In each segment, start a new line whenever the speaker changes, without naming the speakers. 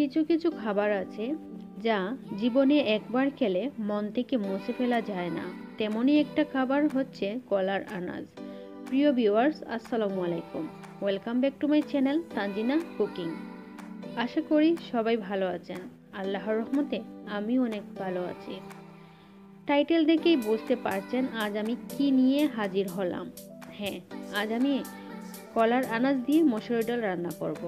কিছু কিছু খাবার আছে যা জীবনে একবার খেলে মন থেকে মুছে ফেলা যায় না। তেমনই একটা খাবার হচ্ছে কলার আনাজ। প্রিয় ভিউয়ার্স, আসসালামু আলাইকুম। Welcome back to my channel Tanjina cooking. আশা করি সবাই ভালো আছেন। আল্লাহর রহমতে আমি অনেক ভালো আছি। টাইটেল দেখেই বুঝতে পারছেন আজ আমি কি নিয়ে হাজির হলাম। হ্যাঁ, আজ আমি কলার আনাজ দিয়ে মসুর ডাল রান্না করব।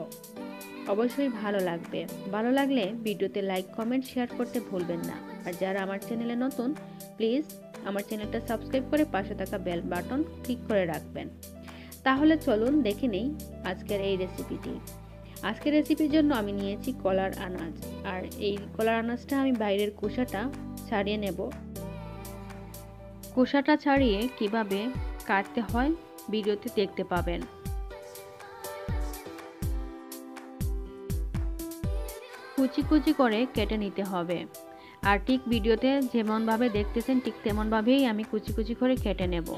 অবশ্যই ভালো লাগবে। ভালো লাগলে ভিডিওতে লাইক, কমেন্ট, শেয়ার করতে ভুলবেন না। আর যারা আমার চ্যানেলে নতুন, প্লিজ আমার চ্যানেলটা সাবস্ক্রাইব করে পাশে থাকা বেল বাটন ক্লিক করে রাখবেন। তাহলে চলুন দেখে নেই আজকের এই রেসিপিটি। আজকের রেসিপির জন্য আমি নিয়েছি কলার আনাজ। আর এই কলার আনাজটা আমি বাইরের খোসাটা ছাড়িয়ে নেব। খোসাটা ছাড়িয়ে কিভাবে কাটতে হয় ভিডিওতে দেখতে পাবেন। কুচি কুচি করে কেটে নিতে হবে। আর ঠিক ভিডিওতে যেমনভাবে দেখতেছেন ঠিক তেমনভাবেই আমি কুচি কুচি করে কেটে নেব।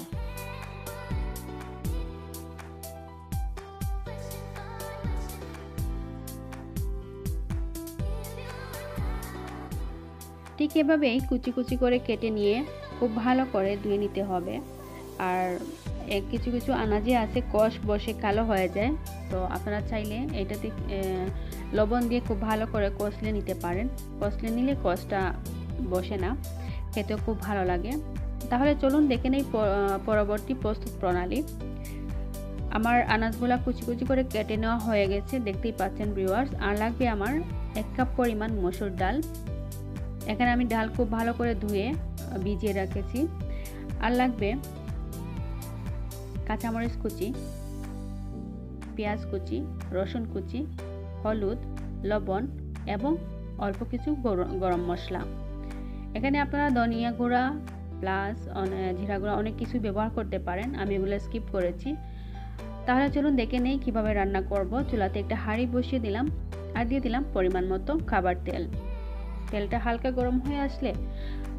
ঠিক এভাবেই কুচি কুচি করে কেটে নিয়ে খুব ভালো করে ধুয়ে নিতে হবে। আর কিছু কিছু আনাজে আছে কষ বসে কালো হয়ে যায়, তো আপনারা চাইলে এটাতে লবণ দিয়ে খুব ভালো করে কষলে নিতে পারেন। কষলে নিলে কষটা বসে না, খেতেও খুব ভালো লাগে। তাহলে চলুন দেখে নেই পরবর্তী প্রস্তুত প্রণালী। আমার আনাজগুলা কুচি কুচি করে কেটে নেওয়া হয়ে গেছে, দেখতেই পাচ্ছেন ভিউয়ার্স। আর লাগবে আমার 1 কাপ পরিমাণ মসুর ডাল। এখানে আমি ডাল খুব ভালো করে ধুয়ে ভিজিয়ে রেখেছি। আর লাগবে কাঁচামরিচ কুচি, পেঁয়াজ কুচি, রসুন কুচি, হলুদ, লবণ এবং অল্প কিছু গরম মশলা। এখানে আপনারা ধনিয়া গুঁড়া প্লাস জিরা গুঁড়া অনেক কিছু ব্যবহার করতে পারেন, আমি এগুলো স্কিপ করেছি। তাহলে চলুন দেখে নেই কিভাবে রান্না করব। চুলাতে একটা হাঁড়ি বসিয়ে দিলাম আর দিয়ে দিলাম পরিমাণ মতো খাবার তেল। তেলটা হালকা গরম হয়ে আসলে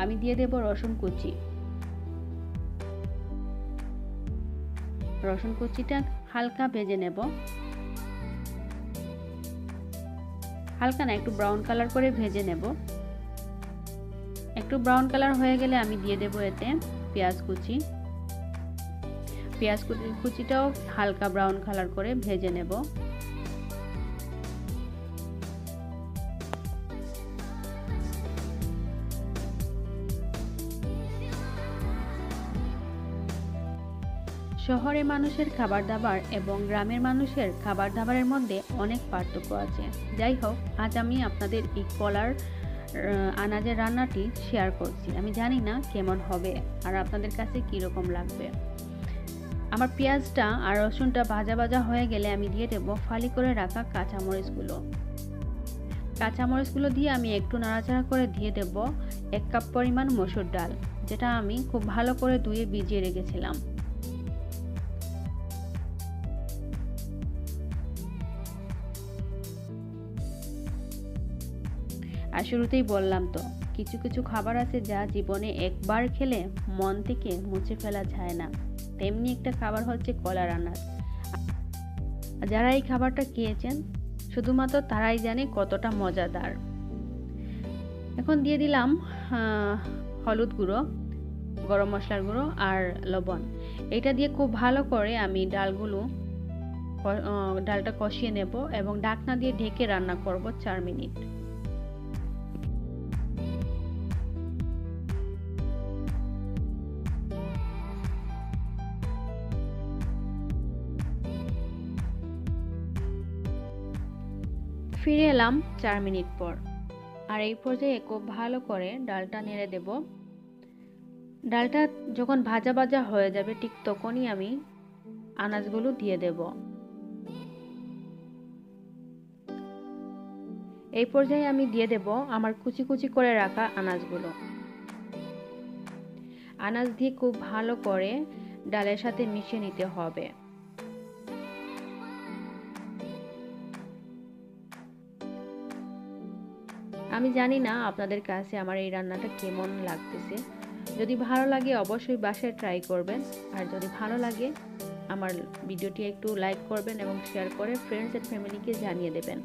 আমি দিয়ে দেব রসুন কুচি। রসুন কুচিটা হালকা ভেজে নেব, হালকা না একটু ব্রাউন কালার করে ভেজে নেব। একটু ব্রাউন কালার হয়ে গেলে আমি দিয়ে দেব এতে পেঁয়াজ কুচি। পেঁয়াজ কুচিটাও হালকা ব্রাউন কালার করে ভেজে নেব। শহরের মানুষের খাবার দাবার এবং গ্রামের মানুষের খাবার দাবারের মধ্যে অনেক পার্থক্য আছে। যাই হোক, আজ আমি আপনাদের এই কলার আনাজের রান্নাটি শেয়ার করছি। আমি জানি না কেমন হবে আর আপনাদের কাছে কীরকম লাগবে। আমার পেঁয়াজটা আর রসুনটা ভাজা ভাজা হয়ে গেলে আমি দিয়ে দেবো ফালি করে রাখা কাঁচামরিচগুলো। কাঁচামরিচগুলো দিয়ে আমি একটু নাড়াচাড়া করে দিয়ে দেব 1 কাপ পরিমাণ মসুর ডাল, যেটা আমি খুব ভালো করে ধুয়ে ভিজিয়ে রেখেছিলাম। আর শুরুতেই বললাম তো, কিছু কিছু খাবার আছে যা জীবনে একবার খেলে মন থেকে মুছে ফেলা যায় না। তেমনি একটা খাবার হচ্ছে কলার আনাজ। যারা এই খাবারটা খেয়েছেন শুধুমাত্র তারাই জানে কতটা মজাদার। এখন দিয়ে দিলাম হলুদ গুঁড়ো, গরম মশলার গুঁড়ো আর লবণ। এটা দিয়ে খুব ভালো করে আমি ডালটা কষিয়ে নেব এবং ঢাকনা দিয়ে ঢেকে রান্না করব 4 মিনিট। ফিরে এলাম 4 মিনিট পর। আর এই পর্যায়ে খুব ভালো করে ডালটা নেড়ে দেব। ডালটা যখন ভাজা ভাজা হয়ে যাবে ঠিক তখনই আমি আনাজগুলো দিয়ে দেব। এই পর্যায়ে আমি দিয়ে দেব আমার কুচি কুচি করে রাখা আনাজগুলো। আনাজ দিয়ে খুব ভালো করে ডালের সাথে মিশিয়ে নিতে হবে। আমি জানি না আপনাদের কাছে আমার এই রান্নাটা কেমন লাগতেছে। যদি ভালো লাগে অবশ্যই বাসায় ট্রাই করবেন। আর যদি ভালো লাগে আমার ভিডিওটি একটু লাইক করবেন এবং শেয়ার করে ফ্রেন্ডস এন্ড ফ্যামিলিকে জানিয়ে দেবেন।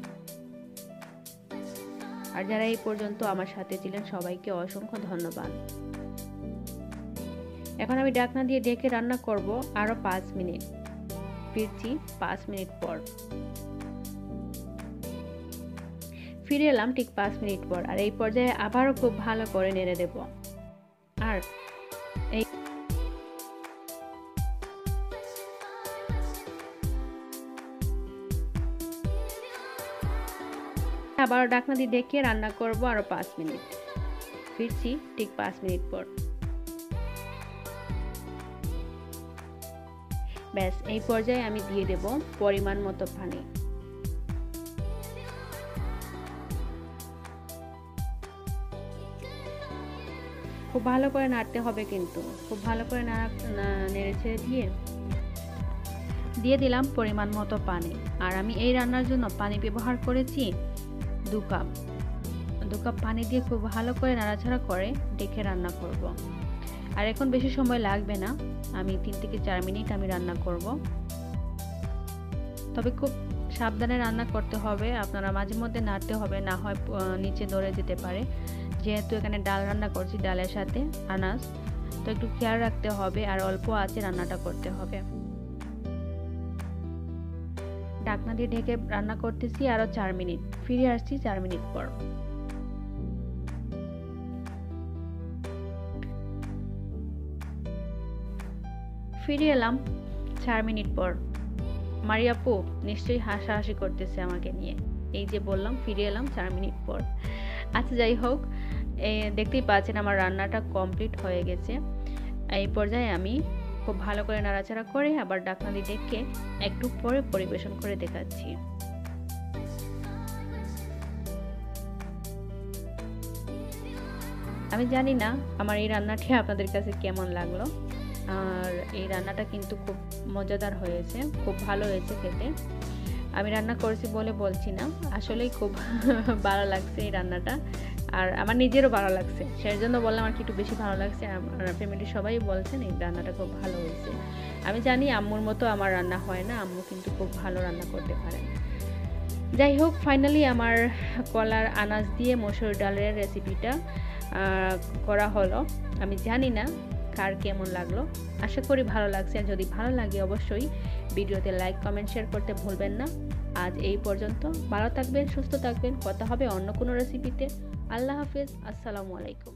আর যারা এই পর্যন্ত আমার সাথে ছিলেন সবাইকে অসংখ্য ধন্যবাদ। এখন আমি ঢাকনা দিয়ে ঢেকে রান্না করব আরো 5 মিনিট। ফিরছি 5 মিনিট পর। ফিরে এলাম ঠিক 5 মিনিট পর। আর এই পর্যায়ে আবারও খুব ভালো করে নেড়ে দেব। আর এই আবারও ঢাকনা দিয়ে ঢেকে রান্না করব আরো 5 মিনিট। ফিরছি ঠিক 5 মিনিট পর। ব্যাস, এই পর্যায়ে আমি দিয়ে দেব পরিমাণ মতো পানি। খুব ভালো করে নাড়তে হবে, কিন্তু খুব ভালো করে নেড়ে ছেড়ে দিয়ে দিলাম পরিমাণ মতো পানি। আর আমি এই রান্নার জন্য পানি ব্যবহার করেছি 2 কাপ। 2 কাপ পানি দিয়ে খুব ভালো করে নাড়াচাড়া করে ঢেকে রান্না করব। আর এখন বেশি সময় লাগবে না, আমি 3 থেকে 4 মিনিট আমি রান্না করব। তবে খুব সাবধানে রান্না করতে হবে, আপনারা মাঝে মধ্যে নাড়তে হবে, না হয় নিচে ধরে যেতে পারে। যেহেতু এখানে ডাল রান্না করছি, ডালের সাথে আনাজ, তো একটু খেয়াল রাখতে হবে আর অল্প আঁচে রান্নাটা করতে হবে। ঢাকনা দিয়ে ঢেকে রান্না করতেছি আরো 4 মিনিট। ফিরে আসছি 4 মিনিট পর। ফিরে এলাম 4 মিনিট পর। মারিয়া আপু নিশ্চয়ই হাসাহাসি করতেছে আমাকে নিয়ে। এই যে বললাম ফিরে এলাম 4 মিনিট পর। আচ্ছা, যাই হোক, দেখতেই পাচ্ছেন আমার রান্নাটা কমপ্লিট হয়ে গেছে। এই পর্যায়ে আমি খুব ভালো করে নাড়াচাড়া করে আবার ঢাকনা দিয়ে ঢেকে একটু পরে পরিবেশন করে দেখাচ্ছি। আমি জানি না আমার এই রান্নাটি আপনাদের কাছে কেমন লাগলো। আর এই রান্নাটা কিন্তু খুব মজাদার হয়েছে, খুব ভালো হয়েছে খেতে। আমি রান্না করেছি বলে বলছি না, আসলেই খুব ভালো লাগছে এই রান্নাটা। আর আমার নিজেরও ভালো লাগছে, সেই জন্য বললাম আর কি একটু বেশি ভালো লাগছে। আমার ফ্যামিলির সবাই বলছেন এই রান্নাটা খুব ভালো হয়েছে। আমি জানি আম্মুর মতো আমার রান্না হয় না, আম্মু কিন্তু খুব ভালো রান্না করতে পারেন। যাই হোক, ফাইনালি আমার কলার আনাজ দিয়ে মসুর ডালের রেসিপিটা করা হলো। আমি জানি না কার কেমন লাগলো, আশা করি ভালো লাগছে। আর যদি ভালো লাগে অবশ্যই ভিডিওতে লাইক, কমেন্ট, শেয়ার করতে ভুলবেন না। আজ এই পর্যন্ত। ভালো থাকবেন, সুস্থ থাকবেন। কথা হবে অন্য কোনো রেসিপিতে। আল্লাহ হাফেজ, আসসালামু আলাইকুম।